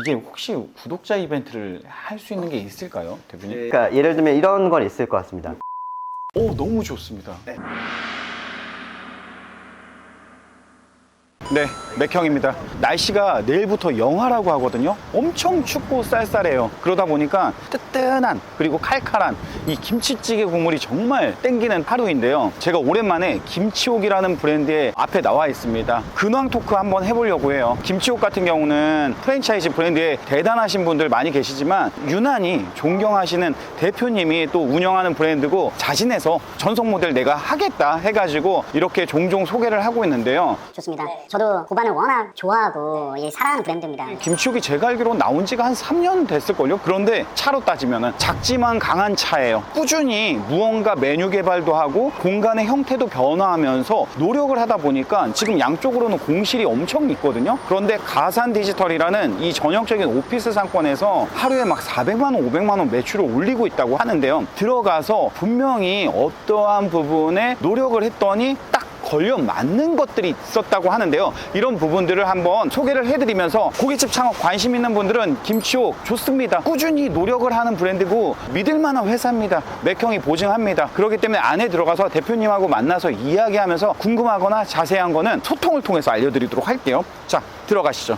이게 혹시 구독자 이벤트를 할 수 있는 게 있을까요, 대표님? 그러니까 예를 들면 이런 건 있을 것 같습니다. 오, 너무 좋습니다. 네, 맥형입니다. 날씨가 내일부터 영하라고 하거든요. 엄청 춥고 쌀쌀해요. 그러다 보니까 뜨끈한 그리고 칼칼한 이 김치찌개 국물이 정말 땡기는 하루인데요. 제가 오랜만에 김치옥이라는 브랜드의 앞에 나와 있습니다. 근황 토크 한번 해보려고 해요. 김치옥 같은 경우는 프랜차이즈 브랜드에 대단하신 분들 많이 계시지만 유난히 존경하시는 대표님이 또 운영하는 브랜드고 자신해서 전속 모델 내가 하겠다 해가지고 이렇게 종종 소개를 하고 있는데요. 좋습니다. 저도 고반을 워낙 좋아하고 사랑하는 브랜드입니다. 김치옥이 제가 알기로 나온 지가 한 3년 됐을걸요? 그런데 차로 따지면 작지만 강한 차예요. 꾸준히 무언가 메뉴 개발도 하고 공간의 형태도 변화하면서 노력을 하다 보니까 지금 양쪽으로는 공실이 엄청 있거든요. 그런데 가산 디지털이라는 이 전형적인 오피스 상권에서 하루에 막 400만 원, 500만 원 매출을 올리고 있다고 하는데요. 들어가서 분명히 어떠한 부분에 노력을 했더니 딱 걸려 맞는 것들이 있었다고 하는데요. 이런 부분들을 한번 소개를 해드리면서 고깃집 창업 관심 있는 분들은 김치옥 좋습니다. 꾸준히 노력을 하는 브랜드고 믿을만한 회사입니다. 맥형이 보증합니다. 그렇기 때문에 안에 들어가서 대표님하고 만나서 이야기하면서 궁금하거나 자세한 거는 소통을 통해서 알려드리도록 할게요. 자, 들어가시죠.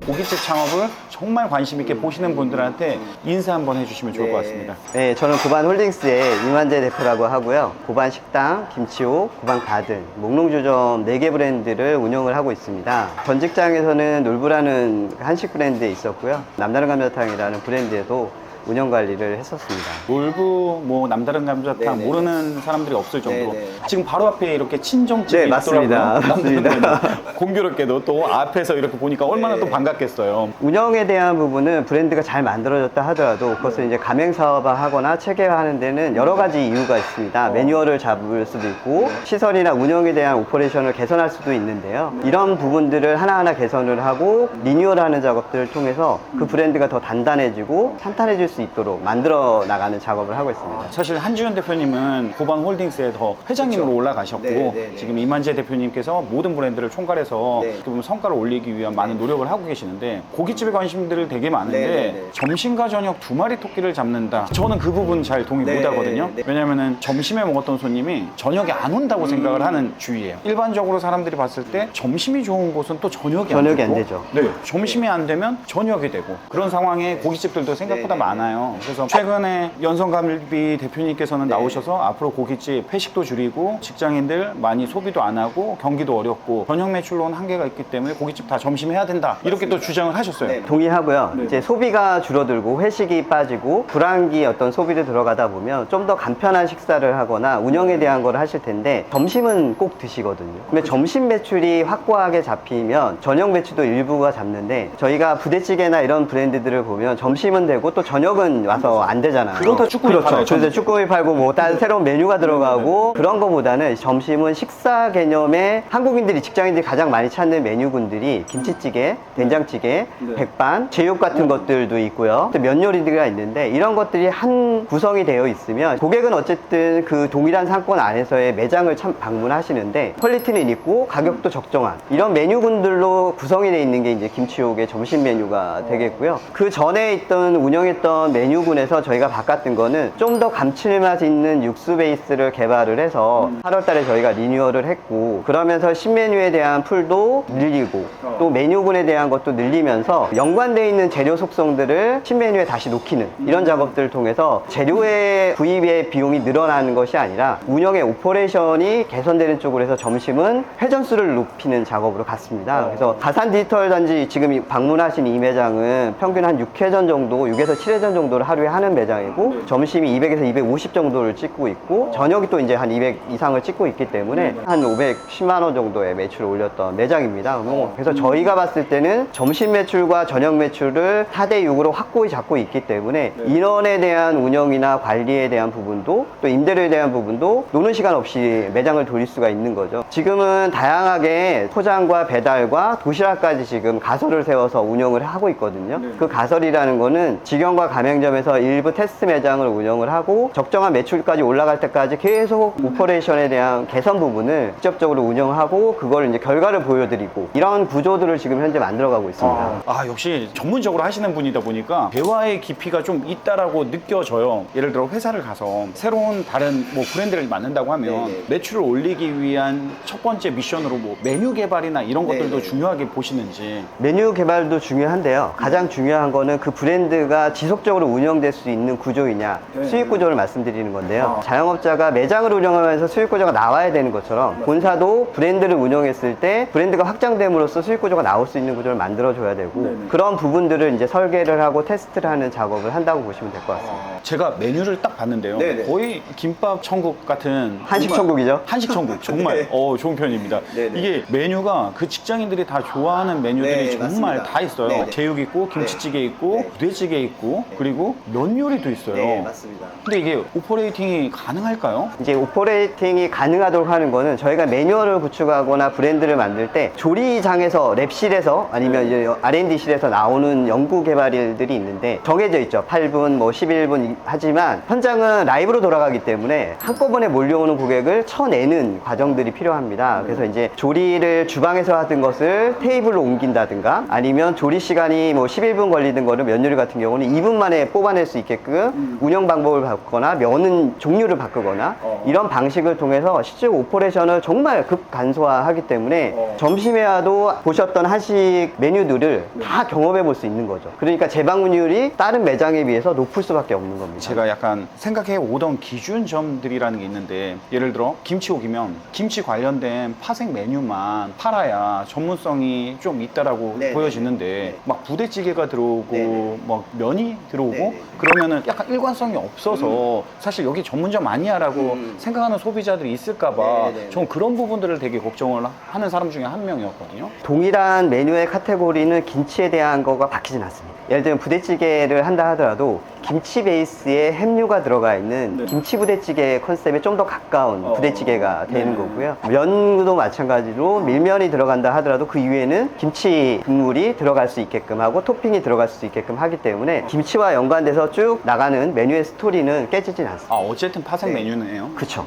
고깃집 창업을 정말 관심 있게 보시는 분들한테 인사 한번 해주시면 좋을 것 같습니다. 네, 저는 고반홀딩스의 이만재 대표라고 하고요. 고반 식당, 김치옥, 고반 가든, 목롱주점 4개 브랜드를 운영을 하고 있습니다. 전 직장에서는 놀부라는 한식 브랜드에 있었고요. 남다른 감자탕이라는 브랜드에도 운영 관리를 했었습니다. 놀부, 뭐 남다른 감자탕 네네. 모르는 사람들이 없을 정도로 네네. 지금 바로 앞에 이렇게 친정집이 네, 맞습니다. 있더라고요. 맞습니다. 공교롭게도 또 앞에서 이렇게 보니까 얼마나 또 반갑겠어요. 운영에 대한 부분은 브랜드가 잘 만들어졌다 하더라도 그것을 이제 가맹 사업화하거나 체계화하는 데는 여러 가지 이유가 있습니다. 매뉴얼을 잡을 수도 있고 시설이나 운영에 대한 오퍼레이션을 개선할 수도 있는데요. 이런 부분들을 하나하나 개선을 하고 리뉴얼하는 작업들을 통해서 그 브랜드가 더 단단해지고 탄탄해질 수 있도록 만들어 나가는 작업을 하고 있습니다. 사실 한지훈 대표님은 고반홀딩스에 더 회장님으로 올라가셨고 네. 지금 이만재 대표님께서 모든 브랜드를 총괄해서 네. 어떻게 보면 성과를 올리기 위한 많은 노력을 하고 계시는데 고깃집에 관심들 되게 많은데 네. 점심과 저녁 2마리 토끼를 잡는다. 저는 그 부분 잘 동의 네. 못 하거든요. 네. 왜냐면은 점심에 먹었던 손님이 저녁에 안 온다고 생각을 하는 주의예요. 일반적으로 사람들이 봤을 때 점심이 좋은 곳은 또 저녁이 저녁이 안 안 되고, 되죠. 네, 점심이 안 되면 저녁이 되고 그런 상황에 고깃집들도 생각보다 많아요. 그래서 최근에 연성갈비 대표님께서는 나오셔서 앞으로 고깃집 회식도 줄이고 직장인들 많이 소비도 안 하고 경기도 어렵고 저녁 매출로는 한계가 있기 때문에 고깃집 다 점심 해야 된다. 이렇게 또 주장을 하셨어요. 동의하고요. 이제 소비가 줄어들고 회식이 빠지고 불황기 어떤 소비를 들어가다 보면 좀 더 간편한 식사를 하거나 운영에 대한 걸 하실 텐데 점심은 꼭 드시거든요. 근데 점심 매출이 확고하게 잡히면 저녁 매출도 일부가 잡는데 저희가 부대찌개나 이런 브랜드들을 보면 점심은 되고 또 저녁은 와서 안 되잖아요. 그러다 쭈꾸미 그렇죠. 팔아요, 그래서 쭈꾸미 팔고 뭐 다른 새로운 메뉴가 들어가고 그런 거보다는 점심은 식사 개념의 한국인들이 직장인들이 가장 많이 찾는 메뉴군들이 김치찌개, 된장찌개, 백반, 제육 같은 것들도 있고요. 또 면 요리가 있는데 이런 것들이 한 구성이 되어 있으면 고객은 어쨌든 그 동일한 상권 안에서의 매장을 참 방문하시는데 퀄리티는 있고 가격도 적정한 이런 메뉴군들로 구성이 되어 있는 게 이제 김치옥의 점심 메뉴가 되겠고요. 그 전에 있던 운영했던 메뉴군에서 저희가 바꿨던 거는 좀 더 감칠맛 있는 육수 베이스를 개발을 해서 8월 달에 저희가 리뉴얼을 했고 그러면서 신메뉴에 대한 풀도 늘리고 또 메뉴군에 대한 것도 늘리면서 연관되어 있는 재료 속성들을 신메뉴에 다시 놓기는 이런 작업들을 통해서 재료의 구입의 비용이 늘어나는 것이 아니라 운영의 오퍼레이션이 개선되는 쪽으로 해서 점심은 회전수를 높이는 작업으로 갔습니다. 그래서 가산 디지털 단지 지금 방문하신 이 매장은 평균 한 6회전 정도, 6에서 7회전 정도를 하루에 하는 매장이고 점심이 200에서 250 정도를 찍고 있고 저녁이 또 이제 한 200 이상을 찍고 있기 때문에 한 510만 원 정도의 매출을 올렸던 매장입니다. 그래서 저희가 봤을 때는 점심 매출과 저녁 매출을 4대 6으로 확고히 잡고 있기 때문에 인원에 대한 운영이나 관리에 대한 부분도 또 임대료에 대한 부분도 노는 시간 없이 매장을 돌릴 수가 있는 거죠. 지금은 다양하게 포장과 배달과 도시락까지 지금 가설을 세워서 운영을 하고 있거든요. 그 가설이라는 거는 직영과 가맹점에서 일부 테스트 매장을 운영을 하고 적정한 매출까지 올라갈 때까지 계속 오퍼레이션에 대한 개선 부분을 직접적으로 운영하고 그걸 이제 결과를 보여드리고 이런 구조들을 지금 현재 만들어가고 있습니다. 역시 전문적으로 하시는 분이다 보니까 대화의 깊이가 좀 있다라고 느껴져요. 예를 들어 회사를 가서 새로운 다른 뭐 브랜드를 만든다고 하면 매출을 올리기 위한 첫 번째 미션으로 뭐 메뉴 개발이나 이런 것들도 중요하게 보시는지. 메뉴 개발도 중요한데요. 가장 중요한 거는 그 브랜드가 지속적으로 운영될 수 있는 구조이냐, 수익 구조를 말씀드리는 건데요. 자영업자가 매장을 운영하면서 수익 구조가 나와야 되는 것처럼 본사도 브랜드를 운영했을 때 브랜드가 확장됨으로써 수익 구조가 나올 수 있는 구조를 만들어줘야 되고 그런 부분들을 이제 설계를 하고 테스트를 하는 작업을 한다고 보시면 될 것 같습니다. 제가 메뉴를 딱 봤는데요. 거의 김밥 천국 같은 한식 천국이죠? 한식 천국 정말 좋은 편입니다. 이게 메뉴가 그 직장인들이 다 좋아하는 메뉴들이 정말 다 있어요. 제육 있고 김치찌개 있고 부대찌개 있고 그리고 면 요리도 있어요. 맞습니다. 근데 이게 오퍼레이팅이 가능할까요? 이제 오퍼레이팅이 가능하도록 하는 거는 저희가 매뉴얼을 구축하거나 브랜드를 만들 때 조리장에서 랩실에서 아니면 이제 R&D실에서 나오는 연구 개발들이 있는데 정해져 있죠. 8분, 뭐 11분 하지만 현장은 라이브로 돌아가기 때문에 한꺼번에 몰려오는 고객을 쳐내는 과정들이 필요합니다. 그래서 이제 조리를 주방에서 하던 것을 테이블로 옮긴다든가 아니면 조리 시간이 뭐 11분 걸리던 거를 면 요리 같은 경우는 2분 만에 뽑아낼 수 있게끔 운영 방법을 바꾸거나 면은 종류를 바꾸거나 이런 방식을 통해서 실제 오퍼레이션을 정말 극간소화하기 때문에 점심에 와도 보셨던 한식 메뉴들을 다 경험해 볼 수 있는 거죠. 그러니까 재방문율이 다른 매장에 비해서 높을 수밖에 없는 겁니다. 제가 약간 생각해 오던 기준점들이라는 게 있는데 예를 들어 김치옥이면 김치 관련된 파생 메뉴만 팔아야 전문성이 좀 있다라고 보여지는데 막 부대찌개가 들어오고 막 면이 들어오고 그러면은 약간 일관성이 없어서 사실 여기 전문점 아니야 라고 생각하는 소비자들이 있을까봐 저는 그런 부분들을 되게 걱정을 하는 사람 중에 한 명이었거든요. 동일한 메뉴의 카테고리는 김치에 대한 거가 바뀌진 않습니다. 예를 들면 부대찌개를 한다 하더라도 김치 베이스에 햄류가 들어가 있는 김치 부대찌개 컨셉에 좀 더 가까운 부대찌개가 되는 거고요. 면도 마찬가지로 밀면이 들어간다 하더라도 그 위에는 김치 국물이 들어갈 수 있게끔 하고 토핑이 들어갈 수 있게끔 하기 때문에 김치와 연관돼서 쭉 나가는 메뉴의 스토리는 깨지진 않습니다. 어쨌든 파생 메뉴네요. 그쵸.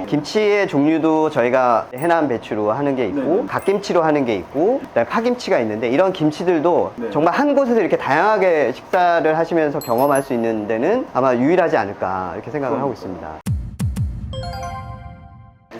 김치의 종류도 저희가 해남 배추로 하는 게 있고 갓김치로 하는 게 있고 그다음에 파김치가 있는데 이런 김치들도 정말 한 곳에서 이렇게 다양하게 식사를 하시면서 경험할 수 있는 데는 아마 유일하지 않을까 이렇게 생각을 하고 있습니다.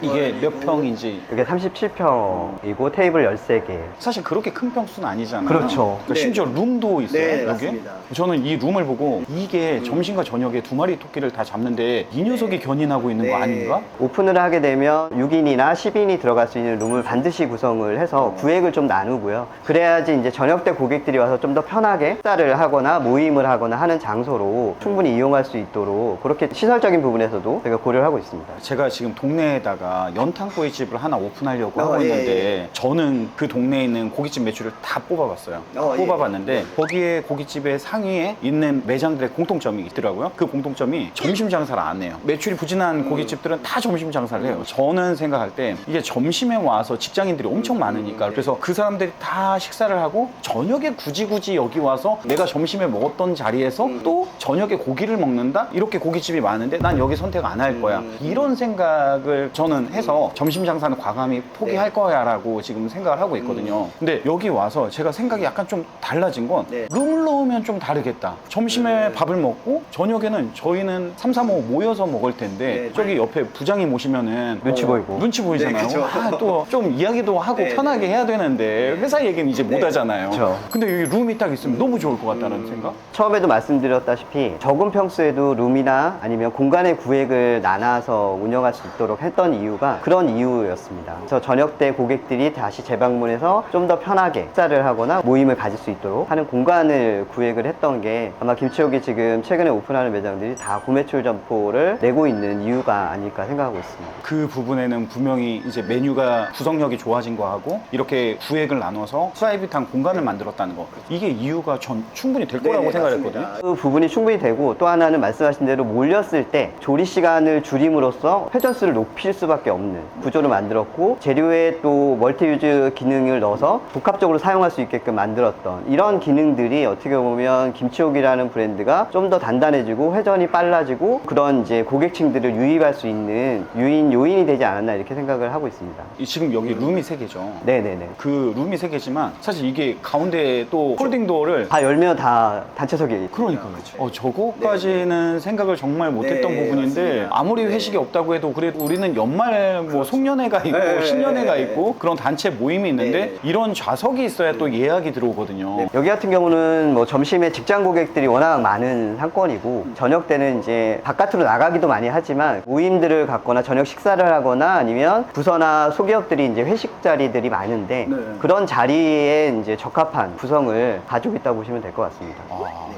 이게 몇 평인지 이게 37평이고 테이블 13개. 사실 그렇게 큰 평수는 아니잖아요. 그렇죠. 그러니까 심지어 룸도 있어요. 네, 여기. 맞습니다. 저는 이 룸을 보고 이게 점심과 저녁에 두 마리 토끼를 다 잡는데 이 녀석이 견인하고 있는 거 아닌가? 오픈을 하게 되면 6인이나 10인이 들어갈 수 있는 룸을 반드시 구성을 해서 구획을 좀 나누고요. 그래야지 이제 저녁 때 고객들이 와서 좀 더 편하게 식사를 하거나 모임을 하거나 하는 장소로 충분히 이용할 수 있도록 그렇게 시설적인 부분에서도 저희가 고려를 하고 있습니다. 제가 지금 동네에다가 연탄구이집을 하나 오픈하려고 하고 있는데 저는 그 동네에 있는 고깃집 매출을 다 뽑아봤어요. 뽑아봤는데 거기에 고깃집의 상위에 있는 매장들의 공통점이 있더라고요. 그 공통점이 점심 장사를 안 해요. 매출이 부진한 고깃집들은 다 점심 장사를 해요. 저는 생각할 때 이게 점심에 와서 직장인들이 엄청 많으니까 그래서 그 사람들이 다 식사를 하고 저녁에 굳이 여기 와서 내가 점심에 먹었던 자리에서 또 저녁에 고기를 먹는다? 이렇게 고깃집이 많은데 난 여기 선택 안 할 거야. 이런 생각을 저는 해서 점심 장사는 과감히 포기할 거야 라고 지금 생각을 하고 있거든요. 근데 여기 와서 제가 생각이 약간 좀 달라진 건 룸을 넣으면 좀 다르겠다. 점심에 밥을 먹고 저녁에는 저희는 3, 4, 5 모여서 먹을 텐데 저기 옆에 부장님 오시면은 눈치 보이고. 눈치 보이잖아요. 또 좀 이야기도 하고 편하게 해야 되는데 회사 얘기는 이제 못 하잖아요. 그쵸. 근데 여기 룸이 딱 있으면 너무 좋을 것 같다는 생각? 처음에도 말씀드렸다시피 적은 평수에도 룸이나 아니면 공간의 구획을 나눠서 운영할 수 있도록 했던 이유 이유가 그런 이유였습니다. 그래서 저녁 때 고객들이 다시 재방문해서 좀 더 편하게 식사를 하거나 모임을 가질 수 있도록 하는 공간을 구획을 했던 게 아마 김치옥이 지금 최근에 오픈하는 매장들이 다 고매출 점포를 내고 있는 이유가 아닐까 생각하고 있습니다. 그 부분에는 분명히 이제 메뉴가 구성력이 좋아진 거하고 이렇게 구획을 나눠서 프라이빗한 공간을 만들었다는 거, 이게 이유가 전 충분히 될 거라고 생각했거든요. 그 부분이 충분히 되고, 또 하나는 말씀하신 대로 몰렸을 때 조리 시간을 줄임으로써 회전수를 높일 수밖에 없는 구조를 만들었고, 재료에 또 멀티유즈 기능을 넣어서 복합적으로 사용할 수 있게끔 만들었던 이런 기능들이 어떻게 보면 김치옥이라는 브랜드가 좀 더 단단해지고 회전이 빨라지고 그런 이제 고객층들을 유입할 수 있는 요인이 되지 않았나 이렇게 생각을 하고 있습니다. 지금 여기 룸이 3개죠. 네네네. 그 룸이 3개지만 사실 이게 가운데 또 홀딩 도어를 다 열면 다 단체석이. 그러니까요. 저거까지는 생각을 정말 못했던 네, 부분인데 맞습니다. 아무리 회식이 없다고 해도 그래도 우리는 연말 뭐 송년회가 있고 신년회가 있고 그런 단체 모임이 있는데 이런 좌석이 있어야 또 예약이 들어오거든요. 여기 같은 경우는 뭐 점심에 직장 고객들이 워낙 많은 상권이고, 저녁 때는 이제 바깥으로 나가기도 많이 하지만 모임들을 갖거나 저녁 식사를 하거나 아니면 부서나 소기업들이 이제 회식 자리들이 많은데 그런 자리에 이제 적합한 구성을 가지고 있다고 보시면 될 것 같습니다.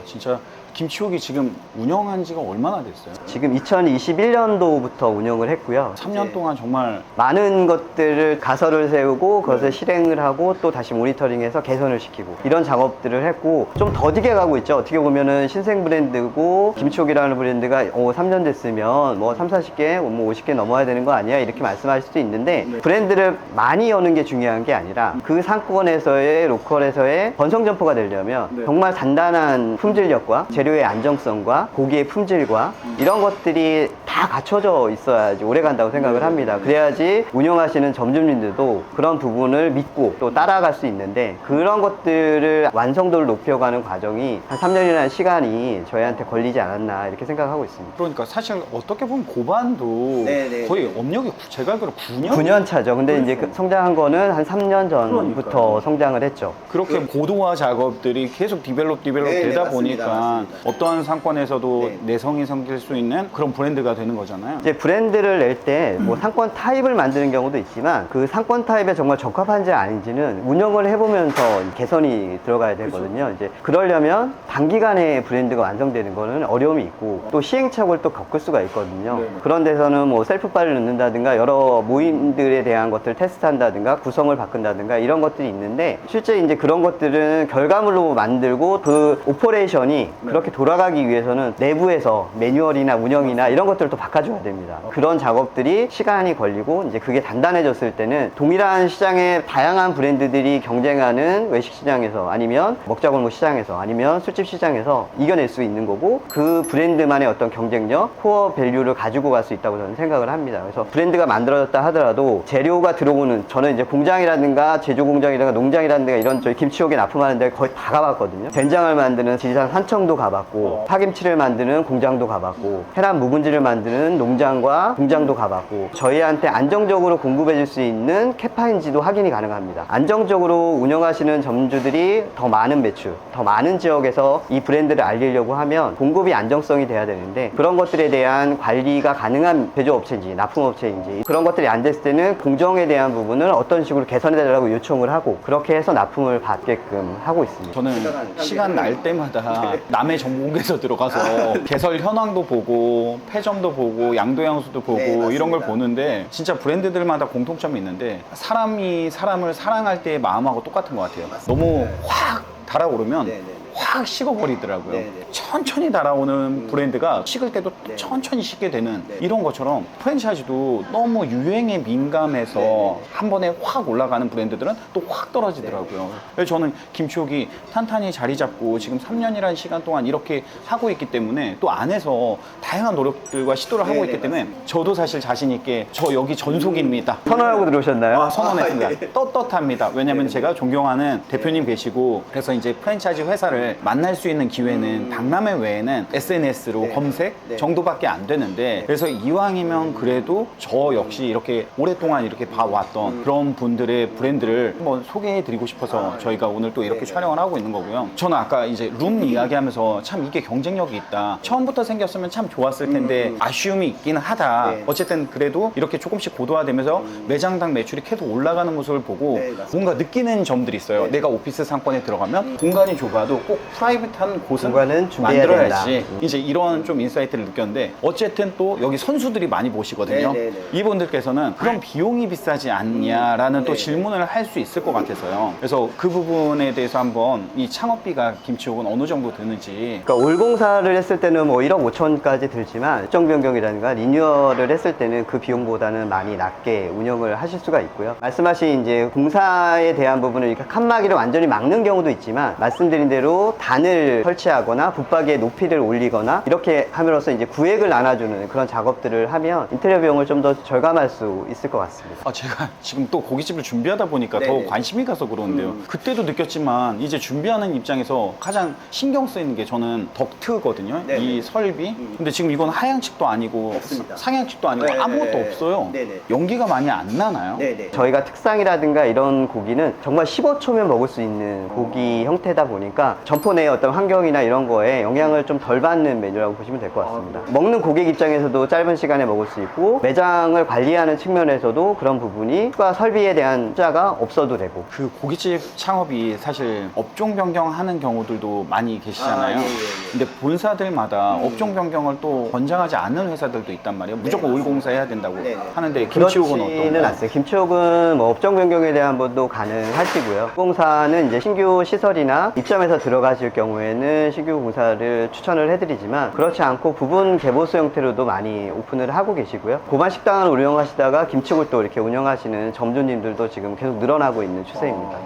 진짜 김치옥이 지금 운영한 지가 얼마나 됐어요? 지금 2021년도부터 운영을 했고요. 3년 동안 정말 많은 것들을 가설을 세우고 그것을 실행을 하고 또 다시 모니터링해서 개선을 시키고 이런 작업들을 했고, 좀 더디게 가고 있죠. 어떻게 보면은 신생 브랜드고 김치옥이라는 브랜드가 3년 됐으면 뭐 3, 40개, 뭐 50개 넘어야 되는 거 아니야? 이렇게 말씀하실 수도 있는데 브랜드를 많이 여는 게 중요한 게 아니라 그 상권에서의 로컬에서의 번성점포가 되려면 정말 단단한 품질력과 재료의 안정성과 고기의 품질과 이런 것들이 다 갖춰져 있어야지 오래 간다고 생각을 합니다. 그래야지 운영하시는 점주님들도 그런 부분을 믿고 또 따라갈 수 있는데, 그런 것들을 완성도를 높여가는 과정이 한 3년이라는 시간이 저희한테 걸리지 않았나 이렇게 생각하고 있습니다. 그러니까 사실 어떻게 보면 고반도 거의 업력이 제가 알기로 9년? 9년 차죠. 근데 이제 그 성장한 거는 한 3년 전부터 그러니까요. 성장을 했죠. 그렇게 고도화 작업들이 계속 디벨롭 되다 보니까 어떠한 상권에서도 내성이 생길 수 있는 그런 브랜드가 되는 거잖아요. 이제 브랜드를 낼 때 뭐 상권 타입을 만드는 경우도 있지만 그 상권 타입에 정말 적합한지 아닌지는 운영을 해보면서 개선이 들어가야 되거든요. 이제 그러려면 단기간에 브랜드가 완성되는 거는 어려움이 있고 또 시행착오를 또 겪을 수가 있거든요. 그런 데서는 뭐 셀프바를 넣는다든가 여러 모임들에 대한 것들을 테스트한다든가 구성을 바꾼다든가 이런 것들이 있는데, 실제 이제 그런 것들은 결과물로 만들고 그 오퍼레이션이 그렇게 돌아가기 위해서는 내부에서 매뉴얼이나 운영이나 이런 것들을 또 바꿔줘야 됩니다. 그런 작업들이 시간이 걸리고, 이제 그게 단단해졌을 때는 동일한 시장에 다양한 브랜드들이 경쟁하는 외식 시장에서 아니면 먹자골목 시장에서 아니면 술집 시장에서 이겨낼 수 있는 거고, 그 브랜드만의 어떤 경쟁력, 코어 밸류를 가지고 갈 수 있다고 저는 생각을 합니다. 그래서 브랜드가 만들어졌다 하더라도 재료가 들어오는, 저는 이제 공장이라든가 제조 공장이라든가 농장이라든가 이런 저희 김치옥에 납품하는 데 거의 다 가봤거든요. 된장을 만드는 지리산 산청도 가봤고, 파김치를 만드는 공장도 가봤고, 해남 묵은지를 만드는 농장과 공장도 가봤고, 저희한테 안정적으로 공급해 줄 수 있는 캐파인지도 확인이 가능합니다. 안정적으로 운영하시는 점주들이 더 많은 매출, 더 많은 지역에서 이 브랜드를 알리려고 하면 공급이 안정성이 돼야 되는데, 그런 것들에 대한 관리가 가능한 제조업체인지 납품업체인지 그런 것들이 안 됐을 때는 공정에 대한 부분을 어떤 식으로 개선해 달라고 요청을 하고 그렇게 해서 납품을 받게끔 하고 있습니다. 저는 시간 날 때마다 남의 정보공개서 들어가서 개설 현황도 보고 폐점도 보고 양도양수도 보고 이런 걸 보는데, 진짜 브랜드들마다 공통점이 있는데 사람이 사람을 사랑할 때의 마음하고 똑같은 것 같아요. 너무 확 달아오르면 확 식어버리더라고요. 천천히 달아오는 브랜드가 식을 때도 천천히 식게 되는 이런 것처럼 프랜차이즈도 너무 유행에 민감해서 한 번에 확 올라가는 브랜드들은 또 확 떨어지더라고요. 그래서 저는 김치옥이 탄탄히 자리 잡고 지금 3년이라는 시간 동안 이렇게 하고 있기 때문에, 또 안에서 다양한 노력들과 시도를 하고 있기 때문에 저도 사실 자신 있게 저 여기 전속입니다. 선언하고 들어오셨나요? 선언했습니다. 떳떳합니다. 왜냐면 제가 존경하는 대표님 계시고, 그래서 이제 프랜차이즈 회사를 분들을 만날 수 있는 기회는 박람회 외에는 SNS로 네. 검색 네. 정도밖에 안 되는데, 그래서 이왕이면 그래도 저 역시 이렇게 오랫동안 이렇게 봐왔던 그런 분들의 브랜드를 한번 소개해드리고 싶어서 저희가 오늘 또 이렇게 촬영을 하고 있는 거고요. 저는 아까 이제 룸 이야기하면서 참 이게 경쟁력이 있다. 처음부터 생겼으면 참 좋았을 텐데 아쉬움이 있기는 하다. 네. 어쨌든 그래도 이렇게 조금씩 고도화되면서 매장당 매출이 계속 올라가는 모습을 보고 네, 맞습니다. 뭔가 느끼는 점들이 있어요. 내가 오피스 상권에 들어가면 공간이 좁아도 꼭 프라이빗한 곳은 공간은 준비해야 만들어야지. 된다. 이제 이런 좀 인사이트를 느꼈는데, 어쨌든 또 여기 선수들이 많이 보시거든요. 네, 네, 네. 이분들께서는 그럼 비용이 비싸지 않냐라는 또 네. 질문을 할 수 있을 것 같아서요. 그래서 그 부분에 대해서 한번 이 창업비가 김치옥은 어느 정도 드는지. 그러니까 올공사를 했을 때는 뭐 1억 5천까지 들지만 일정 변경이라든가 리뉴얼을 했을 때는 그 비용보다는 많이 낮게 운영을 하실 수가 있고요. 말씀하신 이제 공사에 대한 부분을 이렇게 칸막이를 완전히 막는 경우도 있지만, 말씀드린 대로 단을 설치하거나 붙박이의 높이를 올리거나 이렇게 함으로써 이제 구획을 나눠주는 그런 작업들을 하면 인테리어 비용을 좀 더 절감할 수 있을 것 같습니다. 제가 지금 또 고깃집을 준비하다 보니까 네네. 더 관심이 가서 그러는데요. 그때도 느꼈지만 이제 준비하는 입장에서 가장 신경 쓰이는 게 저는 덕트거든요. 네네. 이 설비. 근데 지금 이건 하향측도 아니고 없습니다. 상향측도 아니고 네네. 아무것도 없어요. 네네. 연기가 많이 안 나나요? 저희가 특상이라든가 이런 고기는 정말 15초면 먹을 수 있는 고기 형태다 보니까 점포 내의 어떤 환경이나 이런 거에 영향을 좀 덜 받는 메뉴라고 보시면 될 것 같습니다. 먹는 고객 입장에서도 짧은 시간에 먹을 수 있고, 매장을 관리하는 측면에서도 그런 부분이 추가 설비에 대한 투자가 없어도 되고. 그 고깃집 창업이 사실 업종 변경하는 경우들도 많이 계시잖아요. 예. 근데 본사들마다 업종 변경을 또 권장하지 않는 회사들도 있단 말이에요. 무조건 올공사 해야 된다고 네네. 하는데, 김치옥은 그렇지는 어떤가요? 않습니다. 김치옥은 뭐 업종 변경에 대한 것도 가능하시고요. 공사는 이제 신규 시설이나 입점해서 들어가실 경우에는 신규 공사를 추천을 해드리지만, 그렇지 않고 부분 개보수 형태로도 많이 오픈을 하고 계시고요. 고반 식당을 운영하시다가 김치옥을 또 이렇게 운영하시는 점주님들도 지금 계속 늘어나고 있는 추세입니다.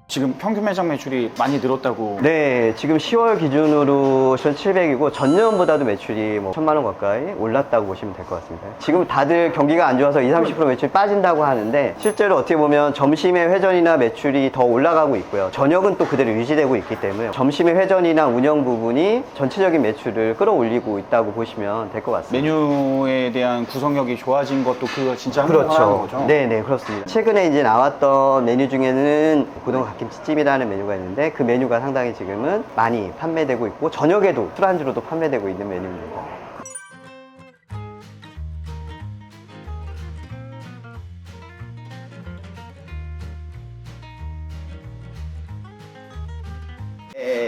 지금 평균 매장 매출이 많이 늘었다고. 네, 지금 10월 기준으로 1,700이고 전년보다도 매출이 뭐 1,000만 원 가까이 올랐다고 보시면 될 것 같습니다. 지금 다들 경기가 안 좋아서 20, 30% 매출이 빠진다고 하는데, 실제로 어떻게 보면 점심의 회전이나 매출이 더 올라가고 있고요. 저녁은 또 그대로 유지되고 있기 때문에 점심의 회전이나 운영 부분이 전체적인 매출을 끌어올리고 있다고 보시면 될 것 같습니다. 메뉴에 대한 구성력이 좋아진 것도 그거 진짜 한몫하는 그렇죠. 거죠? 네네, 그렇습니다. 최근에 이제 나왔던 메뉴 중에는 고등어 갓김치찜이라는 메뉴가 있는데, 그 메뉴가 상당히 지금은 많이 판매되고 있고, 저녁에도 술안주로도 판매되고 있는 메뉴입니다.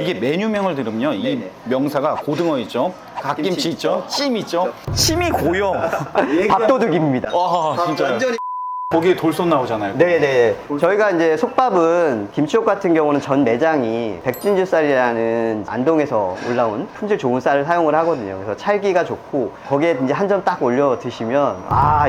이게 메뉴명을 들으면요, 이 네네. 명사가 고등어 있죠, 갓김치 있죠, 찜 있죠. 찜이 고요. 밥도둑입니다. 와, 진짜요. 거기에 돌솥 나오잖아요. 네네. 저희가 이제 솥밥은 김치옥 같은 경우는 전 매장이 백진주 쌀이라는 안동에서 올라온 품질 좋은 쌀을 사용을 하거든요. 그래서 찰기가 좋고, 거기에 이제 한 점 딱 올려 드시면,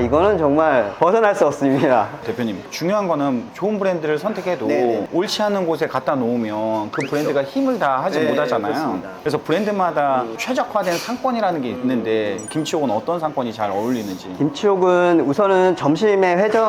이거는 정말 벗어날 수 없습니다. 대표님, 중요한 거는 좋은 브랜드를 선택해도 네네. 옳지 않은 곳에 갖다 놓으면 그 브랜드가 힘을 다 하지 네, 못하잖아요. 그렇습니다. 그래서 브랜드마다 최적화된 상권이라는 게 있는데, 김치옥은 어떤 상권이 잘 어울리는지. 김치옥은 우선은 점심에 회전이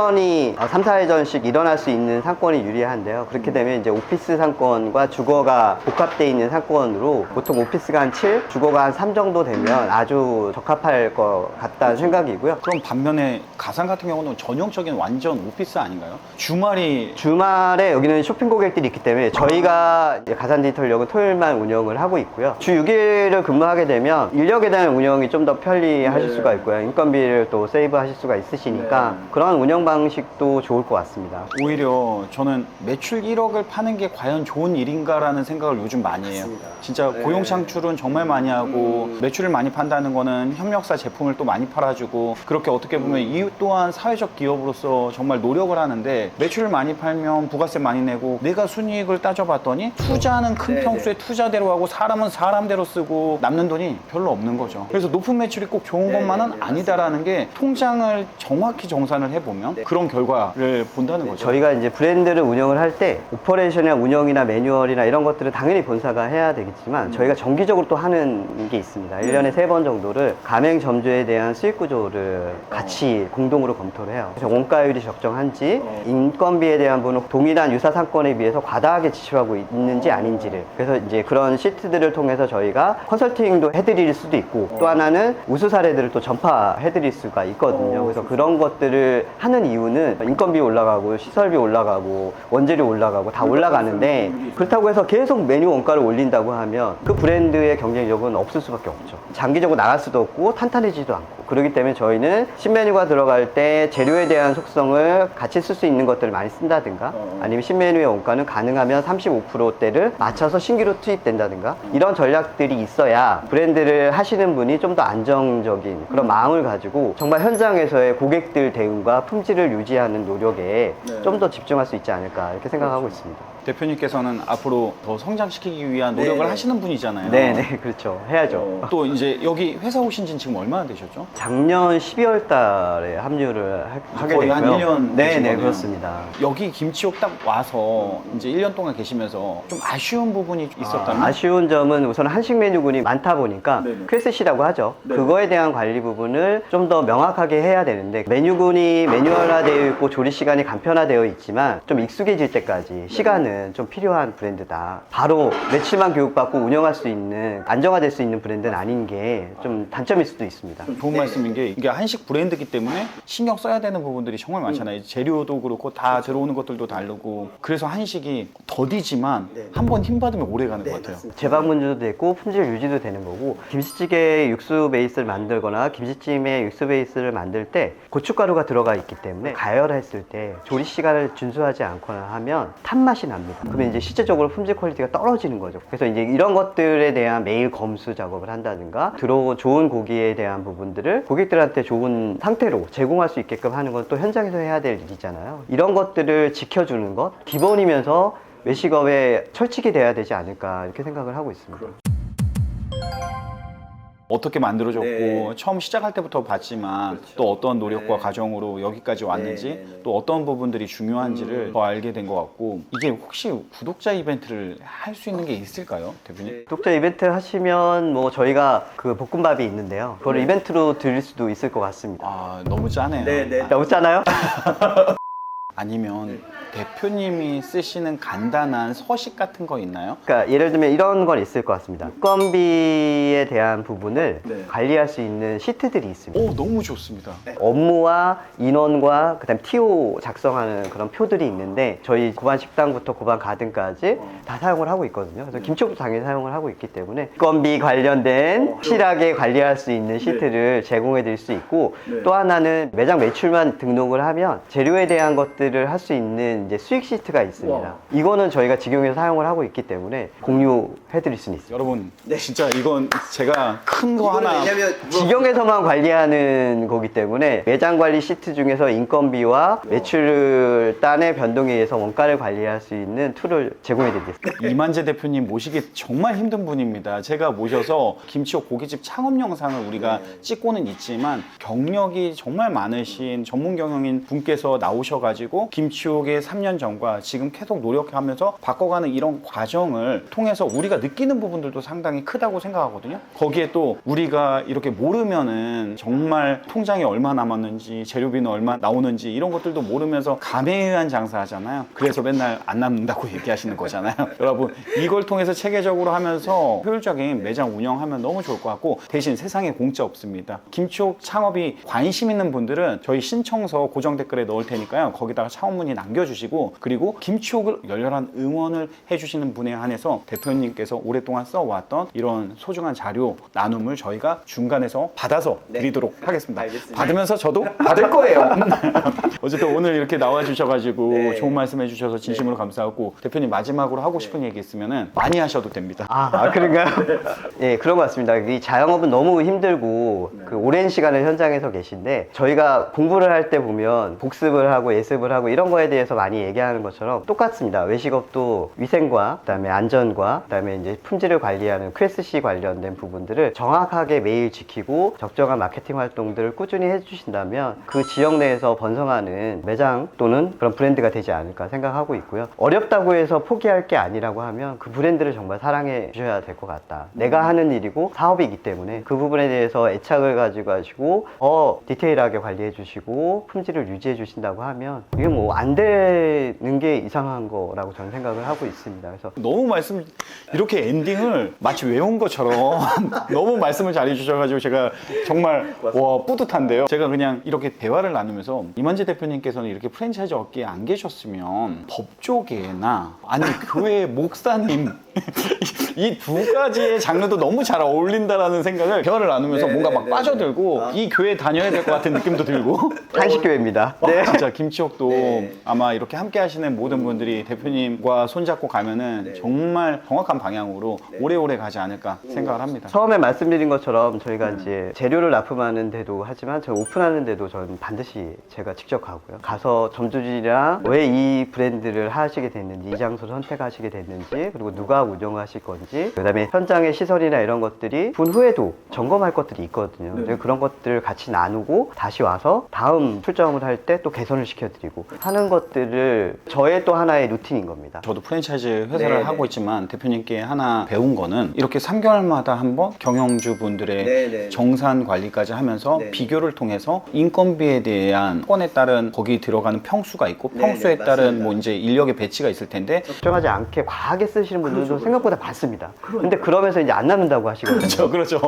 3, 4회전씩 일어날 수 있는 상권이 유리한데요. 그렇게 되면 이제 오피스 상권과 주거가 복합되어 있는 상권으로, 보통 오피스가 한 7, 주거가 한 3 정도 되면 아주 적합할 것 같다는 생각이고요. 그럼 반면에 가상 같은 경우는 전형적인 완전 오피스 아닌가요? 주말에 여기는 쇼핑 고객들이 있기 때문에 저희가 이제 가산 디지털역은 토요일만 운영을 하고 있고요. 주 6일을 근무하게 되면 인력에 대한 운영이 좀 더 편리하실 수가 있고요. 인건비를 또 세이브 하실 수가 있으시니까 그런 운영 방식도 좋을 것 같습니다. 오히려 저는 매출 1억을 파는 게 과연 좋은 일인가라는 생각을 요즘 많이 해요. 진짜 고용 창출은 정말 많이 하고, 매출을 많이 판다는 거는 협력사 제품을 또 많이 팔아주고, 그렇게 어떻게 보면 이 또한 사회적 기업으로서 정말 노력을 하는데, 매출을 많이 팔면 부가세 많이 내고, 내가 순이익을 따져봤더니 투자는 큰 평수에 투자대로 하고 사람은 사람대로 쓰고 남는 돈이 별로 없는 거죠. 그래서 높은 매출이 꼭 좋은 것만은 아니다라는 게, 통장을 정확히 정산을 해보면 그런 결과를 본다는 거죠. 저희가 이제 브랜드를 운영을 할 때 오퍼레이션이나 운영이나 매뉴얼이나 이런 것들은 당연히 본사가 해야 되겠지만 저희가 정기적으로 또 하는 게 있습니다. 1년에 3번 정도를 가맹점주에 대한 수익 구조를 같이 공동으로 검토를 해요. 그래서 원가율이 적정한지 인건비에 대한 부분은 동일한 유사 상권에 비해서 과다하게 지출하고 있는지 아닌지를, 그래서 이제 그런 시트들을 통해서 저희가 컨설팅도 해드릴 수도 있고 또 하나는 우수 사례들을 또 전파해드릴 수가 있거든요. 그래서 그런 것들을 하는 이유는 인건비 올라가고 시설비 올라가고 원재료 올라가고 다 올라가는데, 그렇다고 해서 계속 메뉴 원가를 올린다고 하면 그 브랜드의 경쟁력은 없을 수밖에 없죠. 장기적으로 나갈 수도 없고 탄탄해지지도 않고. 그렇기 때문에 저희는 신메뉴가 들어갈 때 재료에 대한 속성을 같이 쓸 수 있는 것들을 많이 쓴다든가, 아니면 신메뉴의 원가는 가능하면 35%대를 맞춰서 신규로 투입된다든가, 이런 전략들이 있어야 브랜드를 하시는 분이 좀 더 안정적인 그런 마음을 가지고 정말 현장에서의 고객들 대응과 품질을 유지하는 노력에 좀 더 집중할 수 있지 않을까 이렇게 생각하고 있습니다. 대표님께서는 앞으로 더 성장시키기 위한 노력을 하시는 분이잖아요. 네네, 그렇죠. 해야죠. 또 이제 여기 회사 오신 지는 지금 얼마나 되셨죠? 작년 12월 달에 합류를 하게 거의 한 됐고요. 1년 되신 네네, 거네요. 그렇습니다. 여기 김치옥 딱 와서 이제 1년 동안 계시면서 좀 아쉬운 부분이 있었다면? 아쉬운 점은 우선 한식 메뉴군이 많다 보니까 네네. QSC라고 하죠. 네네. 그거에 대한 관리 부분을 좀 더 명확하게 해야 되는데, 메뉴군이 매뉴얼화되어 있고 조리 시간이 간편화되어 있지만 좀 익숙해질 때까지 시간은 좀 필요한 브랜드다. 바로 며칠만 교육받고 운영할 수 있는, 안정화될 수 있는 브랜드는 아닌 게 좀 단점일 수도 있습니다. 좋은 말씀인 게, 이게 한식 브랜드이기 때문에 신경 써야 되는 부분들이 정말 많잖아요. 재료도 그렇고 다 들어오는 것들도 다르고, 그래서 한식이 더디지만 한 번 힘 받으면 오래 가는 것 같아요. 재방문도 되고 품질 유지도 되는 거고, 김치찌개 육수 베이스를 만들거나 김치찜에 육수 베이스를 만들 때 고춧가루가 들어가 있기 때문에 가열했을 때 조리 시간을 준수하지 않거나 하면 탄맛이 납니다. 그러면 이제 실제적으로 품질 퀄리티가 떨어지는 거죠. 그래서 이제 이런 것들에 대한 매일 검수 작업을 한다든가, 들어온 좋은 고기에 대한 부분들을 고객들한테 좋은 상태로 제공할 수 있게끔 하는 건 또 현장에서 해야 될 일이잖아요. 이런 것들을 지켜주는 것 기본이면서 외식업에 철칙이 돼야 되지 않을까 이렇게 생각을 하고 있습니다. 어떻게 만들어졌고 처음 시작할 때부터 봤지만 또 어떤 노력과 과정으로 여기까지 왔는지 또 어떤 부분들이 중요한지를 더 알게 된 것 같고, 이게 혹시 구독자 이벤트를 할 수 있는 게 있을까요, 대표님? 구독자 이벤트 하시면 뭐 저희가 그 볶음밥이 있는데요. 그걸 이벤트로 드릴 수도 있을 것 같습니다. 아, 너무 짜네요. 너무 짜나요? 아니면 대표님이 쓰시는 간단한 서식 같은 거 있나요? 그러니까 예를 들면 이런 건 있을 것 같습니다. 인건비에 대한 부분을 관리할 수 있는 시트들이 있습니다. 오, 너무 좋습니다. 업무와 인원과 그다음 TO 작성하는 그런 표들이 있는데, 저희 고반 식당부터 고반 가든까지 다 사용을 하고 있거든요. 그래서 김치옥도 당연히 사용을 하고 있기 때문에 인건비 관련된 확실하게 관리할 수 있는 시트를 제공해 드릴 수 있고, 또 하나는 매장 매출만 등록을 하면 재료에 대한 것들을 할 수 있는 이제 수익 시트가 있습니다. 이거는 저희가 직영에서 사용을 하고 있기 때문에 공유해 드릴 수는 있습니다. 여러분, 진짜 이건 제가 큰 거 하나 직영에서만 관리하는 거기 때문에 매장 관리 시트 중에서 인건비와 매출단의 변동에 의해서 원가를 관리할 수 있는 툴을 제공해 드리겠습니다. 이만재 대표님 모시기 정말 힘든 분입니다. 제가 모셔서 김치옥 고깃집 창업 영상을 우리가 찍고는 있지만 경력이 정말 많으신 전문 경영인 분께서 나오셔가지고 김치옥의 3년 전과 지금 계속 노력하면서 바꿔가는 이런 과정을 통해서 우리가 느끼는 부분들도 상당히 크다고 생각하거든요. 거기에 또 우리가 이렇게 모르면은 정말 통장에 얼마 남았는지, 재료비는 얼마 나오는지 이런 것들도 모르면서 감에 의한 장사하잖아요. 그래서 맨날 안 남는다고 얘기하시는 거잖아요. 여러분, 이걸 통해서 체계적으로 하면서 효율적인 매장 운영하면 너무 좋을 것 같고, 대신 세상에 공짜 없습니다. 김치옥 창업이 관심 있는 분들은 저희 신청서 고정 댓글에 넣을 테니까요. 거기다가 창업문의 남겨주시고, 그리고 김치옥을 열렬한 응원을 해주시는 분에 한해서 대표님께서 오랫동안 써왔던 이런 소중한 자료 나눔을 저희가 중간에서 받아서 드리도록 하겠습니다. 받으면서 저도 받을 거예요. 어쨌든 오늘 이렇게 나와주셔가지고 좋은 말씀 해주셔서 진심으로 감사하고, 대표님 마지막으로 하고 싶은 얘기 있으면 많이 하셔도 됩니다. 그런가요? 예, 그런 것 같습니다. 이 자영업은 너무 힘들고 그 오랜 시간을 현장에서 계신데, 저희가 공부를 할 때 보면 복습을 하고 예습을 작업을 하고 이런 거에 대해서 많이 얘기하는 것처럼 똑같습니다. 외식업도 위생과 그다음에 안전과 그다음에 이제 품질을 관리하는 QSC 관련된 부분들을 정확하게 매일 지키고 적정한 마케팅 활동들을 꾸준히 해주신다면 그 지역 내에서 번성하는 매장 또는 그런 브랜드가 되지 않을까 생각하고 있고요. 어렵다고 해서 포기할 게 아니라고 하면 그 브랜드를 정말 사랑해 주셔야 될 것 같다. 내가 하는 일이고 사업이기 때문에 그 부분에 대해서 애착을 가지고 디테일하게 관리해 주시고 품질을 유지해 주신다고 하면 이게 뭐 안 되는 게 이상한 거라고 저는 생각을 하고 있습니다. 그래서 너무 이렇게 엔딩을 마치 외운 것처럼 너무 말씀을 잘 해주셔가지고 제가 정말 와 뿌듯한데요. 제가 그냥 이렇게 대화를 나누면서 이만재 대표님께서는 이렇게 프랜차이즈 업계에 안 계셨으면 법조계나 아니 교회 목사님 이 두 가지의 장르도 너무 잘 어울린다라는 생각을 대화를 나누면서 뭔가 막 빠져들고 이 교회 다녀야 될 것 같은 느낌도 들고 한식교회입니다. 네. 진짜 김치옥도 아마 이렇게 함께 하시는 모든 분들이 대표님과 손잡고 가면은 정말 정확한 방향으로 오래오래 가지 않을까 생각을 합니다. 처음에 말씀드린 것처럼 저희가 이제 재료를 납품하는 데도 하지만 저희 오픈하는 데도 저는 반드시 제가 직접 가고요. 가서 점주들이랑 왜 이 브랜드를 하시게 됐는지, 이 장소를 선택하시게 됐는지, 그리고 누가 운영하실 건지, 그 다음에 현장의 시설이나 이런 것들이 분 후에도 점검할 것들이 있거든요. 그런 것들을 같이 나누고 다시 와서 다음 출점을 할 때 또 개선을 시켜드리고 하는 것들을 저의 또 하나의 루틴인 겁니다. 저도 프랜차이즈 회사를 하고 있지만 대표님께 하나 배운 거는 이렇게 3개월마다 한번 경영주 분들의 정산 관리까지 하면서 비교를 통해서 인건비에 대한 건에 따른 거기 들어가는 평수가 있고 평수에 따른 뭐 이제 인력의 배치가 있을 텐데 걱정하지 않게 과하게 쓰시는 분들도 생각보다 많습니다. 근데 그러면서 이제 안 남는다고 하시거든요. 그렇죠.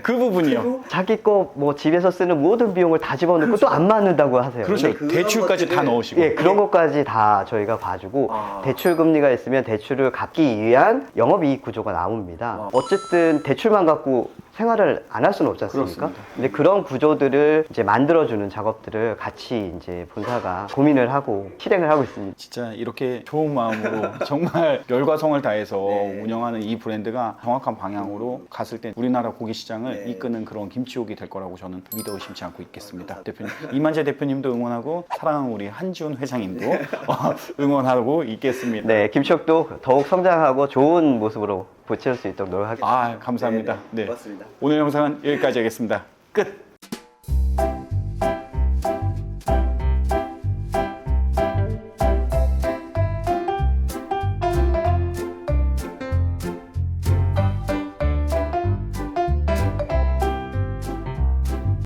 그 부분이요. 자기 거 뭐 집에서 쓰는 모든 비용을 다 집어넣고 또 안 맞는다고 하세요. 그렇죠. 근데 대출까지 다 넣으시고. 예, 그런 것까지 다 저희가 봐주고 대출 금리가 있으면 대출을 갚기 위한 영업이익 구조가 나옵니다. 어쨌든 대출만 갖고 생활을 안 할 수는 없지 않습니까? 그렇습니다. 근데 그런 구조들을 이제 만들어주는 작업들을 같이 이제 본사가 고민을 하고 실행을 하고 있습니다. 진짜 이렇게 좋은 마음으로 정말 열과 성을 다해서 운영하는 이 브랜드가 정확한 방향으로 갔을 때 우리나라 고기 시장을 이끄는 그런 김치옥이 될 거라고 저는 믿어 의심치 않고 있겠습니다. 대표님, 이만재 대표님도 응원하고 사랑하는 우리 한지훈 회장님도 응원하고 있겠습니다. 네, 김치옥도 더욱 성장하고 좋은 모습으로 보채울 수 있도록 노력하겠습니다. 감사합니다. 네. 고맙습니다. 오늘 영상은 여기까지 하겠습니다. 끝!